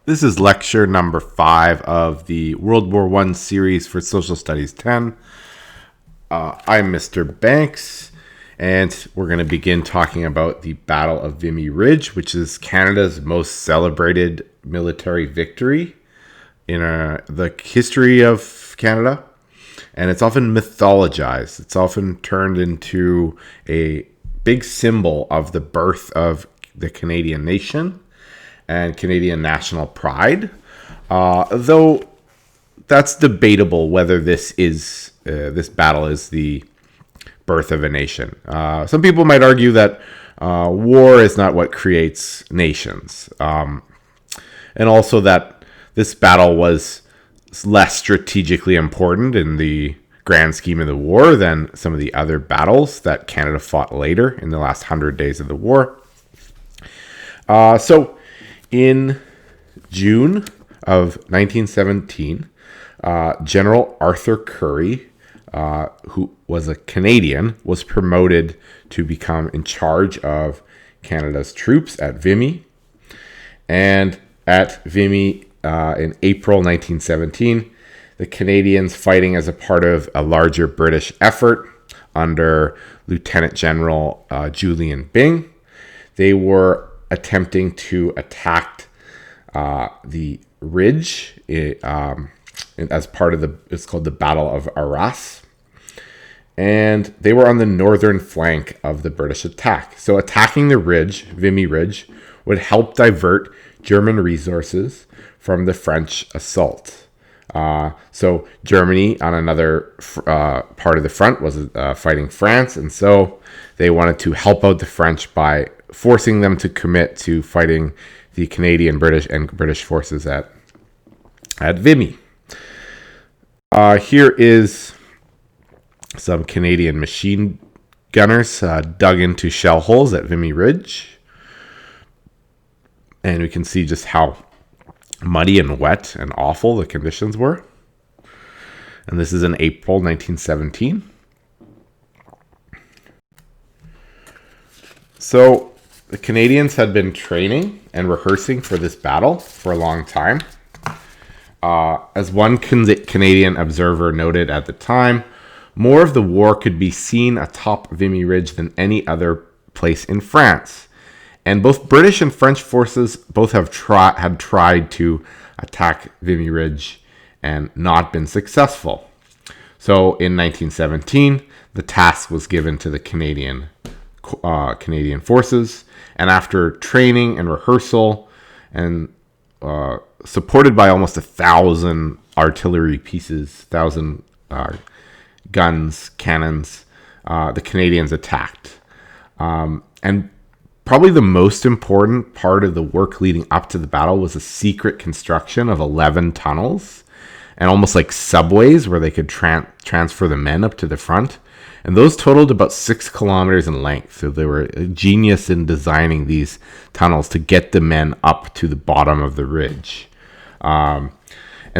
This is lecture number 5 of the World War I series for Social Studies 10. I'm Mr. Banks, and we're going to begin talking about the Battle of Vimy Ridge, which is Canada's most celebrated military victory in the history of Canada. And it's often mythologized. It's often turned into a big symbol of the birth of the Canadian nation and Canadian national pride, though that's debatable whether this battle is the birth of a nation. Some people might argue that war is not what creates nations, and also that this battle was less strategically important in the grand scheme of the war than some of the other battles that Canada fought later in the last 100 days of the war. In June of 1917, General Arthur Currie, who was a Canadian, was promoted to become in charge of Canada's troops at Vimy. And at Vimy in April 1917, the Canadians, fighting as a part of a larger British effort under Lieutenant General Julian Byng, they were attempting to attack the ridge as part of it's called the Battle of Arras. And they were on the northern flank of the British attack. So attacking the ridge, Vimy Ridge, would help divert German resources from the French assault. So Germany, on another part of the front, was fighting France. And so they wanted to help out the French by forcing them to commit to fighting the Canadian, British forces at Vimy. Here is some Canadian machine gunners dug into shell holes at Vimy Ridge. And we can see just how muddy and wet and awful the conditions were. And this is in April 1917. So the Canadians had been training and rehearsing for this battle for a long time. As one Canadian observer noted at the time, more of the war could be seen atop Vimy Ridge than any other place in France. And both British and French forces both had tried to attack Vimy Ridge and not been successful. So in 1917, the task was given to the Canadian forces, and after training and rehearsal and supported by almost 1,000 artillery pieces, 1,000 guns, cannons, the Canadians attacked. And probably the most important part of the work leading up to the battle was a secret construction of 11 tunnels and almost like subways where they could transfer the men up to the front. And those totaled about 6 kilometers in length. So they were a genius in designing these tunnels to get the men up to the bottom of the ridge. And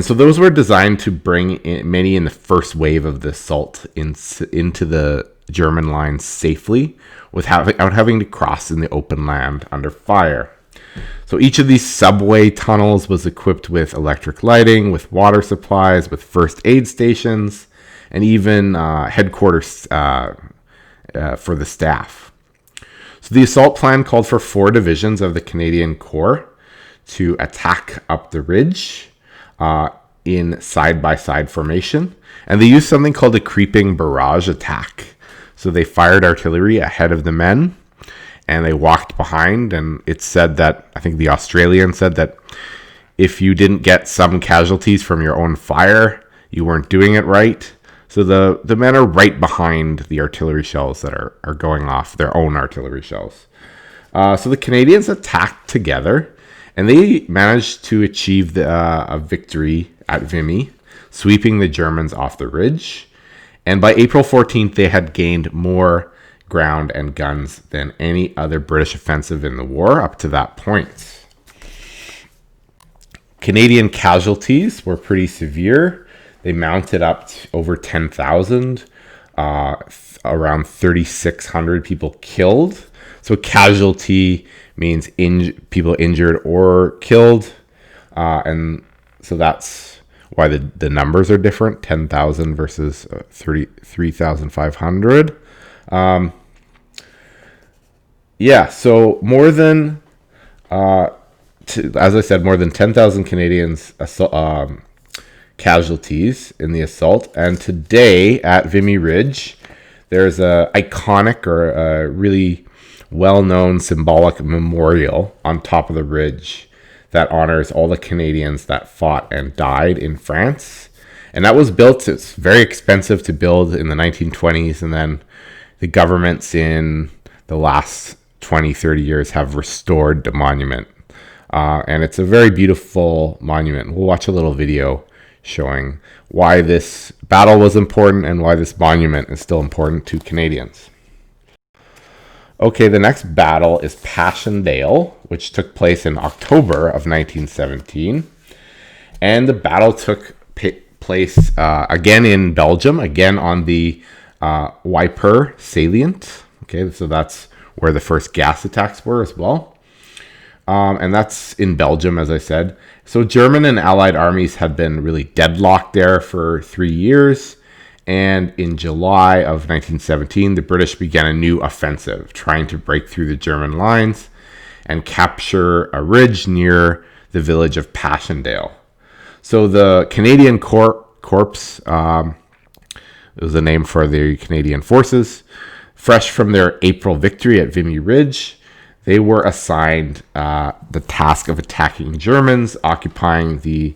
so those were designed to bring many in the first wave of the assault into the German lines safely without having to cross in the open land under fire. So each of these subway tunnels was equipped with electric lighting, with water supplies, with first aid stations, and even headquarters for the staff. So the assault plan called for 4 divisions of the Canadian Corps to attack up the ridge in side-by-side formation. And they used something called a creeping barrage attack. So they fired artillery ahead of the men, and they walked behind. And it said that, I think the Australian said that if you didn't get some casualties from your own fire, you weren't doing it right. So the men are right behind the artillery shells that are going off, their own artillery shells. So the Canadians attacked together, and they managed to achieve a victory at Vimy, sweeping the Germans off the ridge. And by April 14th, they had gained more ground and guns than any other British offensive in the war up to that point. Canadian casualties were pretty severe. They mounted up to over 10,000, around 3,600 people killed. So casualty means people injured or killed. And so that's why the numbers are different, 10,000 versus 33,500. Yeah, so more than, as I said, more than 10,000 Canadians casualties in the assault. And today at Vimy Ridge, there's a iconic or a really well-known symbolic memorial on top of the ridge that honors all the Canadians that fought and died in France. And that was built, it's very expensive to build in the 1920s, and then the governments in the last 20, 30 years have restored the monument. And it's a very beautiful monument. We'll watch a little video showing why this battle was important and why this monument is still important to Canadians. Okay, the next battle is Passchendaele, which took place in October of 1917. And the battle took place again in Belgium, again on the Yper salient. Okay, so that's where the first gas attacks were as well. And that's in Belgium, as I said. So German and Allied armies had been really deadlocked there for 3 years. And in July of 1917, the British began a new offensive, trying to break through the German lines and capture a ridge near the village of Passchendaele. So the Canadian Corps, it was the name for the Canadian forces, fresh from their April victory at Vimy Ridge, they were assigned the task of attacking Germans, occupying the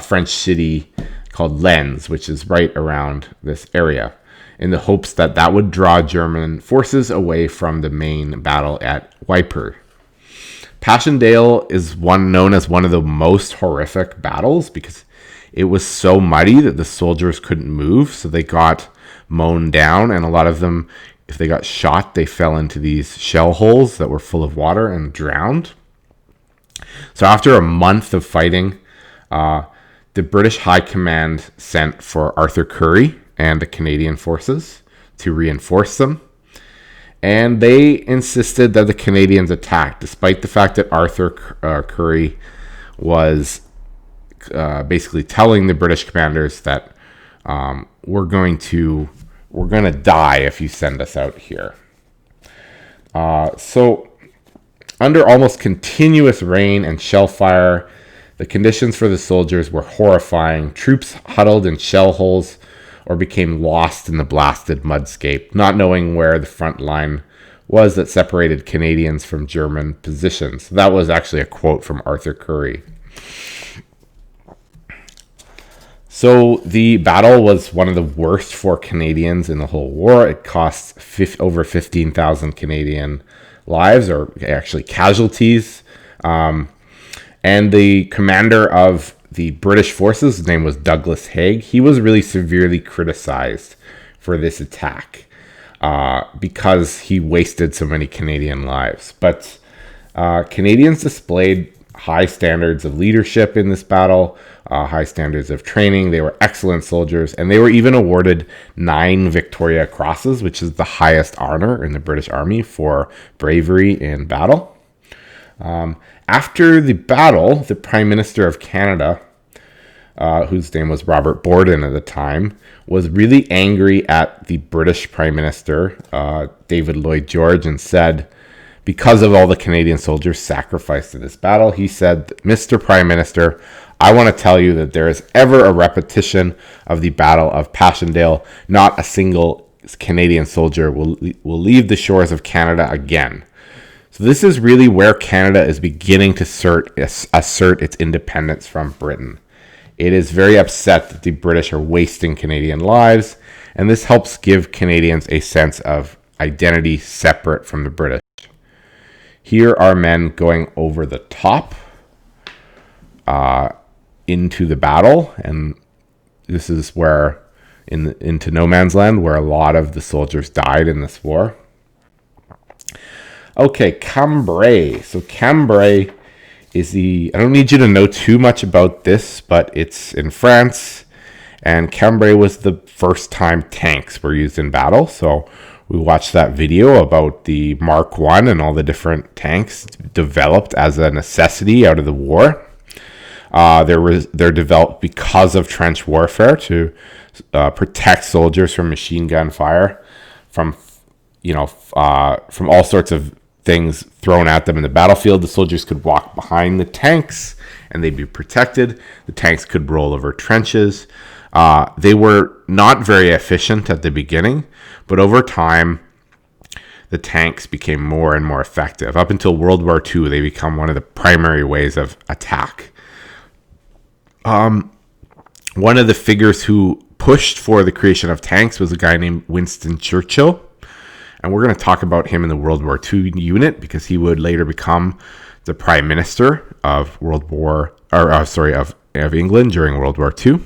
French city called Lens, which is right around this area, in the hopes that that would draw German forces away from the main battle at Yper. Passchendaele is known as one of the most horrific battles because it was so muddy that the soldiers couldn't move, so they got mown down, and a lot of them, if they got shot, they fell into these shell holes that were full of water and drowned. So after a month of fighting, the British High Command sent for Arthur Currie and the Canadian forces to reinforce them. And they insisted that the Canadians attack, despite the fact that Arthur Currie was basically telling the British commanders that we're going to die if you send us out here. So under almost continuous rain and shell fire, the conditions for the soldiers were horrifying. Troops huddled in shell holes or became lost in the blasted mudscape, not knowing where the front line was that separated Canadians from German positions. That was actually a quote from Arthur Currie. So the battle was one of the worst for Canadians in the whole war. It cost over 15,000 Canadian lives, or actually casualties. And the commander of the British forces, his name was Douglas Haig, he was really severely criticized for this attack because he wasted so many Canadian lives. But Canadians displayed high standards of leadership in this battle, high standards of training. They were excellent soldiers, and they were even awarded 9 Victoria Crosses, which is the highest honor in the British Army for bravery in battle. After the battle, the Prime Minister of Canada, whose name was Robert Borden at the time, was really angry at the British Prime Minister, David Lloyd George, and said, because of all the Canadian soldiers sacrificed in this battle, he said, "Mr. Prime Minister, I want to tell you that there is ever a repetition of the Battle of Passchendaele. Not a single Canadian soldier will leave the shores of Canada again." So this is really where Canada is beginning to assert its independence from Britain. It is very upset that the British are wasting Canadian lives, and this helps give Canadians a sense of identity separate from the British. Here are men going over the top into the battle, and this is where into no man's land, where a lot of the soldiers died in this war. Okay, Cambrai. So Cambrai is I don't need you to know too much about this, but it's in France, and Cambrai was the first time tanks were used in battle. So we watched that video about the Mark I and all the different tanks developed as a necessity out of the war. They're developed because of trench warfare to protect soldiers from machine gun fire, from from all sorts of things thrown at them in the battlefield. The soldiers could walk behind the tanks and they'd be protected. The tanks could roll over trenches. They were not very efficient at the beginning, but over time, the tanks became more and more effective. Up until World War II, they become one of the primary ways of attack. One of the figures who pushed for the creation of tanks was a guy named Winston Churchill. And we're going to talk about him in the World War II unit because he would later become the Prime Minister of of England during World War II.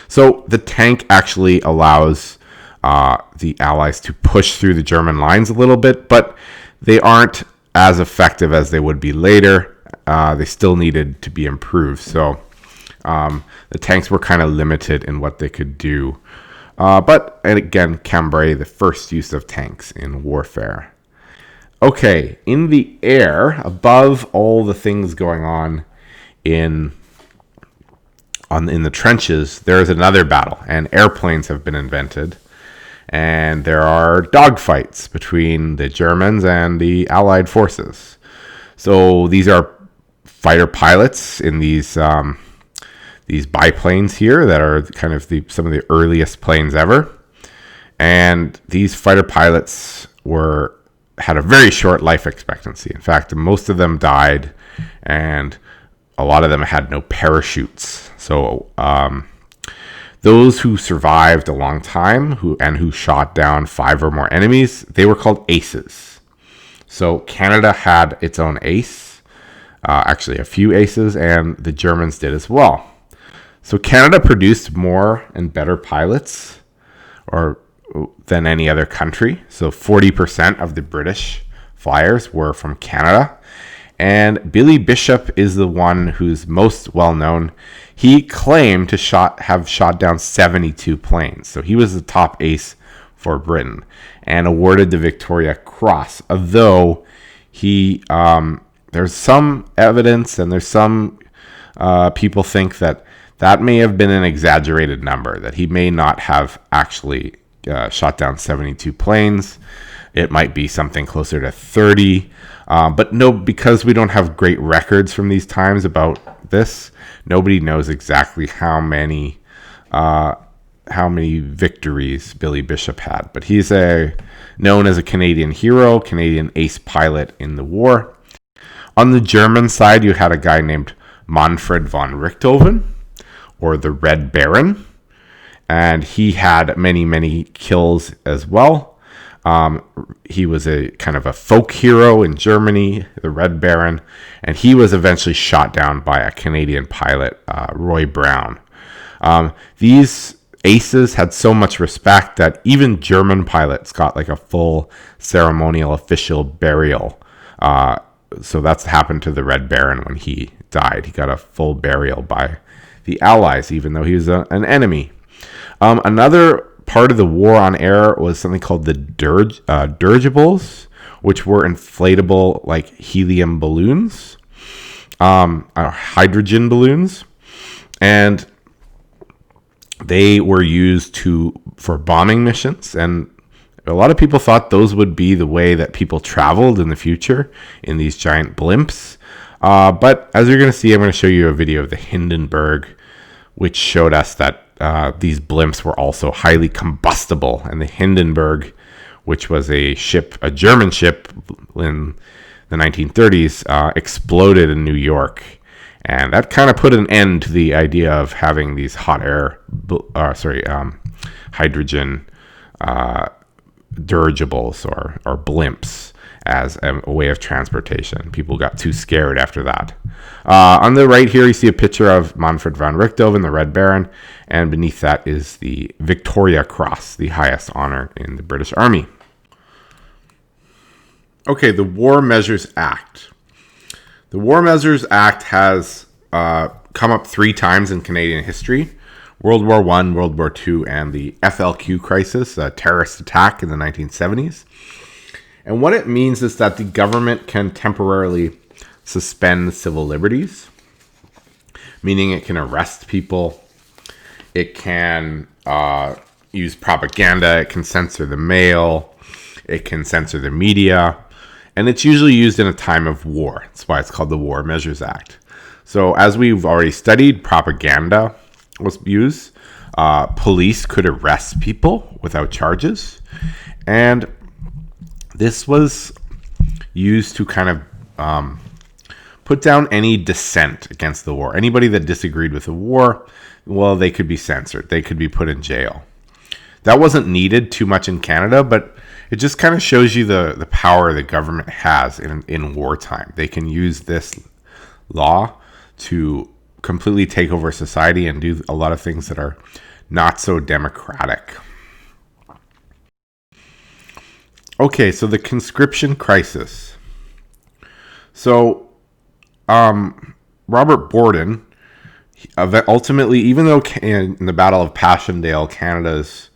So the tank actually allows the Allies to push through the German lines a little bit, but they aren't as effective as they would be later. They still needed to be improved. So the tanks were kind of limited in what they could do. And again, Cambrai, the first use of tanks in warfare. Okay, in the air, above all the things going on in the trenches, there is another battle, and airplanes have been invented. And there are dogfights between the Germans and the Allied forces. So these are fighter pilots in these biplanes here that are kind of some of the earliest planes ever. And these fighter pilots had a very short life expectancy. In fact, most of them died, and a lot of them had no parachutes. So those who survived a long time who shot down 5 or more enemies, they were called aces. So Canada had its own ace, actually a few aces, and the Germans did as well. So Canada produced more and better pilots than any other country. So 40% of the British flyers were from Canada. And Billy Bishop is the one who's most well known. He claimed to have shot down 72 planes. So he was the top ace for Britain and awarded the Victoria Cross. Although there's some evidence and there's some people think that may have been an exaggerated number, that he may not have actually shot down 72 planes. It might be something closer to 30. But no, because we don't have great records from these times about this, nobody knows exactly how many victories Billy Bishop had. But he's known as a Canadian hero, Canadian ace pilot in the war. On the German side, you had a guy named Manfred von Richthofen, or the Red Baron, and he had many, many kills as well. He was a kind of a folk hero in Germany, the Red Baron, and he was eventually shot down by a Canadian pilot, Roy Brown. These aces had so much respect that even German pilots got like a full ceremonial official burial. So that's happened to the Red Baron when he died. He got a full burial by the Allies, even though he was an enemy. Another part of the war on air was something called the dirigibles, which were inflatable like helium balloons, hydrogen balloons, and they were used for bombing missions. And a lot of people thought those would be the way that people traveled in the future in these giant blimps. But as you're going to see, I'm going to show you a video of the Hindenburg, which showed us that these blimps were also highly combustible. And the Hindenburg, which was a German ship in the 1930s, exploded in New York. And that kind of put an end to the idea of having these hydrogen dirigibles or blimps as a way of transportation. People got too scared after that. On the right here, you see a picture of Manfred von Richthofen, the Red Baron, and beneath that is the Victoria Cross, the highest honor in the British Army. Okay, the War Measures Act. The War Measures Act has come up 3 times in Canadian history: World War I, World War II, and the FLQ crisis, a terrorist attack in the 1970s. And what it means is that the government can temporarily suspend civil liberties. meaning it can arrest people. It can use propaganda. It can censor the mail. It can censor the media. And it's usually used in a time of war. That's why it's called the War Measures Act. So as we've already studied, propaganda was used. Police could arrest people without charges. And this was used to kind of put down any dissent against the war. Anybody that disagreed with the war, well, they could be censored. They could be put in jail. That wasn't needed too much in Canada, but it just kind of shows you the power the government has in wartime. They can use this law to completely take over society and do a lot of things that are not so democratic. Okay, so the conscription crisis. So, Robert Borden, ultimately, even though in the Battle of Passchendaele, Canada's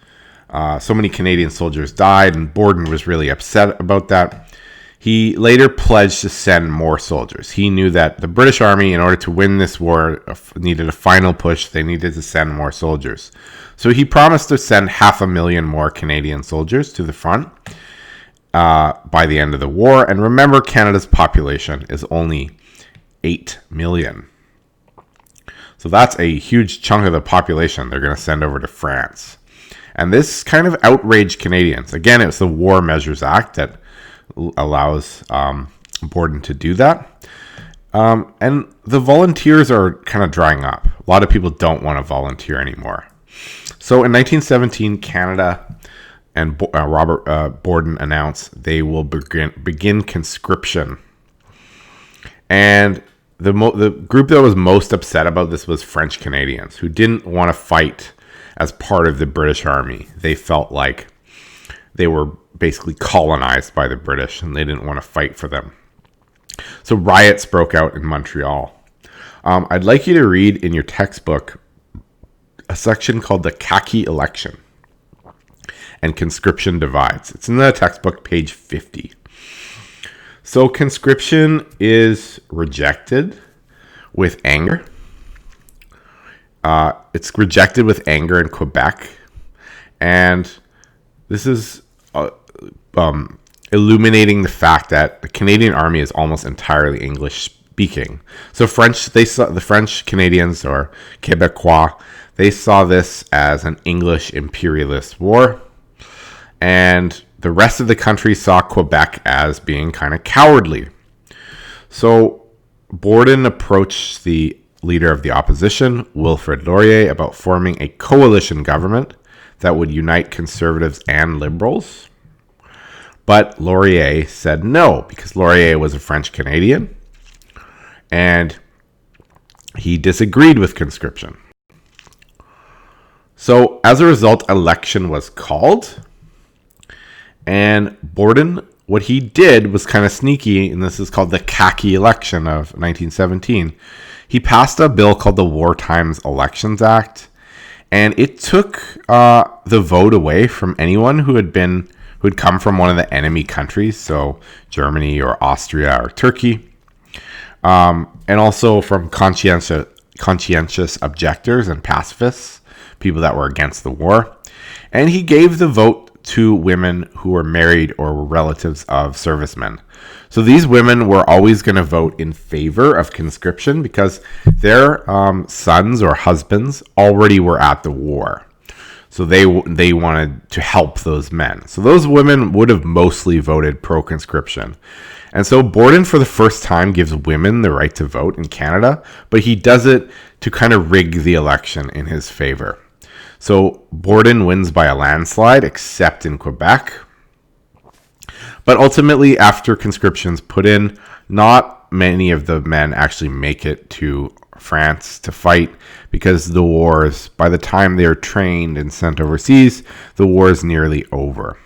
so many Canadian soldiers died, and Borden was really upset about that, he later pledged to send more soldiers. He knew that the British Army, in order to win this war, needed a final push. They needed to send more soldiers. So he promised to send 500,000 more Canadian soldiers to the front by the end of the war. And remember, Canada's population is only 8 million. So that's a huge chunk of the population they're going to send over to France. And this kind of outraged Canadians. Again, it was the War Measures Act that allows Borden to do that. And the volunteers are kind of drying up. A lot of people don't want to volunteer anymore. So in 1917, Canada and Robert Borden announced they will begin conscription. And the group that was most upset about this was French Canadians, who didn't want to fight as part of the British Army. They felt like they were basically colonized by the British and they didn't want to fight for them. So riots broke out in Montreal. I'd like you to read in your textbook a section called the Khaki Election and Conscription Divides. It's in the textbook, page 50. So conscription is rejected with anger. It's rejected with anger in Quebec. And this is illuminating the fact that the Canadian Army is almost entirely English speaking. So the French Canadians, or Québécois, they saw this as an English imperialist war. And the rest of the country saw Quebec as being kind of cowardly. So Borden approached the leader of the opposition, Wilfrid Laurier, about forming a coalition government that would unite conservatives and liberals. But Laurier said no, because Laurier was a French Canadian and he disagreed with conscription. So as a result, election was called. And Borden, what he did was kind of sneaky, and this is called the Khaki Election of 1917. He passed a bill called the War Times Elections Act, and it took the vote away from anyone who had come from one of the enemy countries, so Germany or Austria or Turkey, and also from conscientious objectors and pacifists, people that were against the war. And he gave the vote to women who were married or were relatives of servicemen. So these women were always going to vote in favor of conscription because their sons or husbands already were at the war. So they wanted to help those men. So those women would have mostly voted pro-conscription. And so Borden, for the first time, gives women the right to vote in Canada, but he does it to kind of rig the election in his favor. So Borden wins by a landslide, except in Quebec. But ultimately, after conscription's put in, not many of the men actually make it to France to fight, because the wars, by the time they're trained and sent overseas, the war is nearly over.